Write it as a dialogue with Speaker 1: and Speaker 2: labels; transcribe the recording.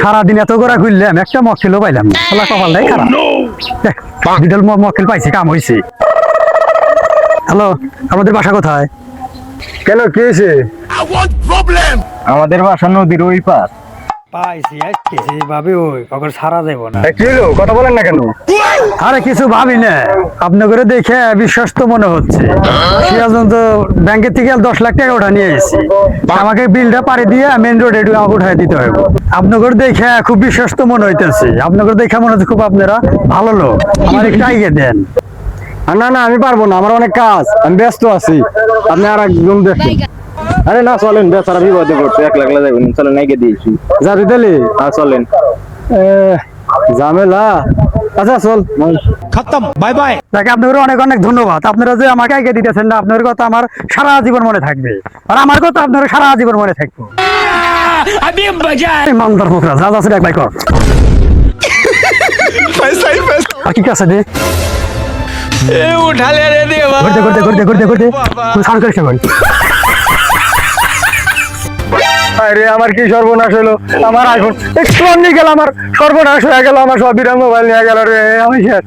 Speaker 1: সারাদিন এত করে ঘুরলাম একটা মক্কেলও পাইলাম না। শালা কপালটাই খারাপ। বিডল মক্কেল পাইছি, কাম হইছে। হ্যালো, আমাদের বাসা কোথায়?
Speaker 2: কেন কি হয়েছে?
Speaker 3: আমাদের বাসা নদীর ওই পার।
Speaker 1: পাইছি আসছি ভাবি, ওই কখন সারা দেব না।
Speaker 2: কি হলো, কথা বলেন না কেন?
Speaker 1: আরে কিছু ভাবি না, আপনাদের দেখে বিশ্বস্ত মনে হচ্ছে। সিরাজগঞ্জ ব্যাংকের থেকে 10 লাখ টাকা ওঠা নিয়ে এসেছি, আমাকে বিলটা পাড়ি দিয়ে মেন রোডে আমাকে উঠাই দিতে হবে। আপনাদের দেখে খুব বিশ্বস্ত মনে হইতেছে, আপনাদের দেখে মনে হচ্ছে খুব আপনারা ভালো লোক। আমার একটু আইগে দেন।
Speaker 2: না না, আমি পারবো না, আমার অনেক কাজ, আমি ব্যস্ত আছি। আপনি আর একজন দেখেন। আরে না, চলেন, বেচারা বিপদে পড়ছে, একলা একলা যাবেন, চলেন আগে দিয়েছি। যাবি তাহলে? হ্যাঁ চলেন। ঝামেলা। আচ্ছা চল।
Speaker 4: খতম, বাই বাই।
Speaker 1: তাকে আপনাদের অনেক অনেক ধন্যবাদ। আপনারা যে আমাকে আগে দিতেছেন না, আপনার কথা আমার সারা জীবন মনে থাকবে, আর আমার কথা আপনার সারা জীবন মনে থাকবে। ইমানদার মুখরা যা আছে দেখ ভাই কর। আর কি আছে দে?
Speaker 4: उठा ले रे देवा।
Speaker 1: করতে সাউন্ড করিস না।
Speaker 2: আরে আমার কি সর্বনাশ হলো, আমার আইফোন একটু নিয়ে গেল, আমার সর্বনাশ হয়ে গেল, আমার সব বিরাম মোবাইল নিয়ে গেল রে, আমি শেষ।